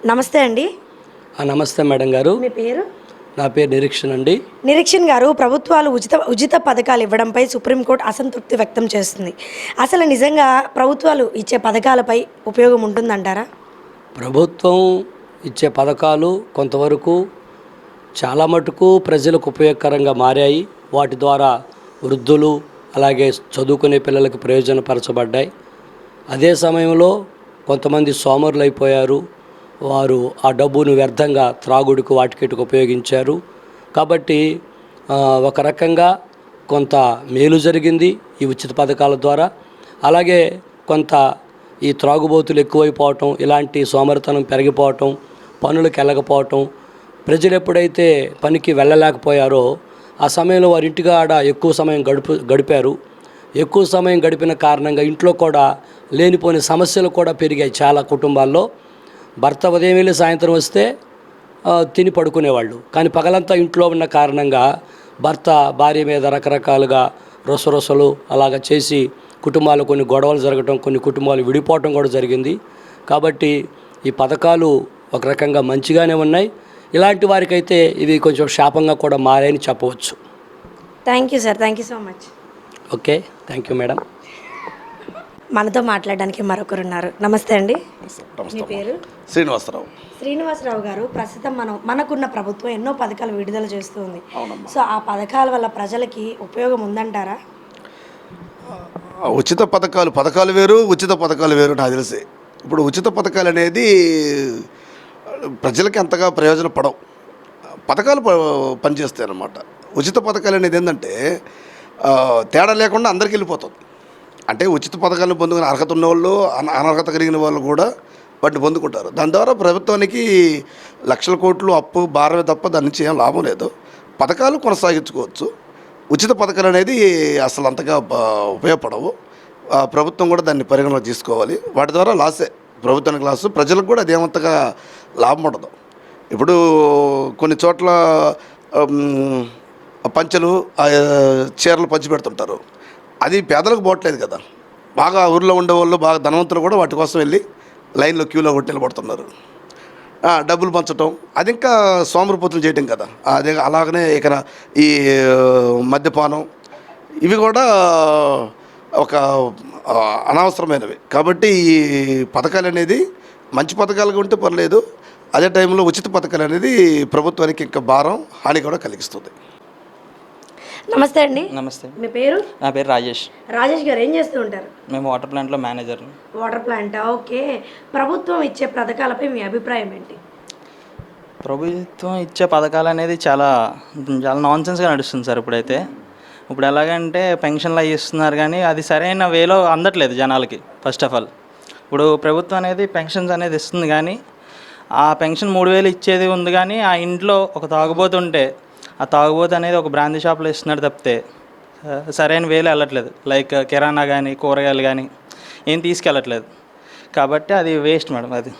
నమస్తే అండి. నమస్తే మేడం గారు. మీ పేరు? నా పేరు నిరీక్షణ్ అండి. నిరీక్షణ్ గారు, ప్రభుత్వాలు ఉచిత పథకాలు ఇవ్వడంపై సుప్రీంకోర్టు అసంతృప్తి వ్యక్తం చేస్తుంది. అసలు నిజంగా ప్రభుత్వాలు ఇచ్చే పథకాలపై ఉపయోగం ఉంటుందంటారా? ప్రభుత్వం ఇచ్చే పథకాలు కొంతవరకు చాలా మటుకు ప్రజలకు ఉపయోగకరంగా మారాయి. వాటి ద్వారా వృద్ధులు అలాగే చదువుకునే పిల్లలకు ప్రయోజనపరచబడ్డాయి. అదే సమయంలో కొంతమంది సోమరులు అయిపోయారు. వారు ఆ డబ్బును వ్యర్థంగా త్రాగుడుకు వాటికిటికి ఉపయోగించారు. కాబట్టి ఒక రకంగా కొంత మేలు జరిగింది ఈ ఉచిత పథకాల ద్వారా. అలాగే కొంత ఈ త్రాగుబోతులు ఎక్కువైపోవటం, ఇలాంటి సోమరితనం పెరిగిపోవటం, పనులకు వెళ్ళకపోవటం, ప్రజలు ఎప్పుడైతే పనికి వెళ్ళలేకపోయారో ఆ సమయంలో వారి ఇంటికాడ ఎక్కువ సమయం గడిపారు. ఎక్కువ సమయం గడిపిన కారణంగా ఇంట్లో కూడా లేనిపోని సమస్యలు కూడా పెరిగాయి. చాలా కుటుంబాల్లో భర్త ఉదయం వెళ్ళి సాయంత్రం వస్తే తిని పడుకునేవాళ్ళు. కానీ పగలంతా ఇంట్లో ఉన్న కారణంగా భర్త భార్య మీద రకరకాలుగా రొసరొసలు అలాగ చేసి కుటుంబాలు కొన్ని గొడవలు జరగటం, కొన్ని కుటుంబాలు విడిపోవటం కూడా జరిగింది. కాబట్టి ఈ పథకాలు ఒక రకంగా మంచిగానే ఉన్నాయి. ఇలాంటి వారికైతే ఇవి కొంచెం శాపంగా కూడా మారాయని చెప్పవచ్చు. Thank you sir. Thank you so much. Okay, thank you madam. మనతో మాట్లాడడానికి మరొకరున్నారు. నమస్తే అండి. మీ పేరు? శ్రీనివాసరావు. శ్రీనివాసరావు గారు, ప్రస్తుతం మనకున్న ప్రభుత్వం ఎన్నో పథకాలు విడుదల చేస్తుంది. సో ఆ పథకాల వల్ల ప్రజలకి ఉపయోగం ఉందంటారా? ఉచిత పథకాలు వేరు, ఉచిత పథకాలు వేరు నాకు తెలిసి. ఇప్పుడు ఉచిత పథకాలు అనేది ప్రజలకి అంతగా ప్రయోజనపడవు. పథకాలు పనిచేస్తాయి అన్నమాట. ఉచిత పథకాలు అనేది ఏంటంటే తేడా లేకుండా అందరికి వెళ్ళిపోతుంది. అంటే ఉచిత పథకాలను పొందుకునే అర్హత ఉన్నవాళ్ళు, అనర్హత కలిగిన వాళ్ళు కూడా వాటిని పొందుకుంటారు. దాని ద్వారా ప్రభుత్వానికి లక్షల కోట్లు అప్పు భారమే తప్ప దాని నుంచి ఏం లాభం లేదు. పథకాలు కొనసాగించుకోవచ్చు. ఉచిత పథకాలు అనేది అసలు అంతగా ఉపయోగపడవు. ప్రభుత్వం కూడా దాన్ని పరిగణలో తీసుకోవాలి. వాటి ద్వారా లాసే, ప్రభుత్వానికి లాసు, ప్రజలకు కూడా అదేమంతగా లాభం ఉండదు. ఇప్పుడు కొన్ని చోట్ల పంచెలు చీరలు పంచి పెడుతుంటారు. అది పేదలకు పోవట్లేదు కదా. బాగా ఊర్లో ఉండేవాళ్ళు, బాగా ధనవంతులు కూడా వాటి కోసం వెళ్ళి లైన్లో క్యూలో కొట్టి నిలబడుతున్నారు. డబ్బులు పంచడం అది ఇంకా సోమరిపోతులు చేయటం కదా. అదే అలాగనే ఇక్కడ ఈ మద్యపానం ఇవి కూడా ఒక అనవసరమైనవి. కాబట్టి ఈ పథకాలు అనేది మంచి పథకాలుగా ఉంటే పర్లేదు. అదే టైంలో ఉచిత పథకాలు అనేది ప్రభుత్వానికి ఇంకా భారం, హాని కూడా కలిగిస్తుంది. నమస్తే అండి. నమస్తే. మీ పేరు? నా పేరు రాజేష్. రాజేష్ గారు, ఏం చేస్తూ ఉంటారు? మేము వాటర్ ప్లాంట్లో మేనేజర్. Water plant. ఓకే. ప్రభుత్వం ఇచ్చే పథకాలపై మీ అభిప్రాయం ఏంటి? ప్రభుత్వం ఇచ్చే పథకాలు అనేది చాలా నాన్సెన్స్గా నడుస్తుంది సార్ ఇప్పుడైతే. ఇప్పుడు ఎలాగంటే పెన్షన్లు అవి ఇస్తున్నారు కానీ అది సరైన వేలో అందట్లేదు జనాలకి. ఫస్ట్ ఆఫ్ ఆల్ ఇప్పుడు ప్రభుత్వం అనేది పెన్షన్స్ అనేది ఇస్తుంది కానీ ఆ పెన్షన్ 3000 ఇచ్చేది ఉంది కానీ ఆ ఇంట్లో ఒక తాగుబోతుంటే ఆ తాగుబోతు అనేది ఒక బ్రాందీ షాప్లో ఇస్తున్నాడు తప్పితే సరైన వేలు వెళ్ళట్లేదు. లైక్ కిరాణా కానీ కూరగాయలు కానీ ఏం తీసుకెళ్ళట్లేదు. కాబట్టి అది వేస్ట్ మేడం. అది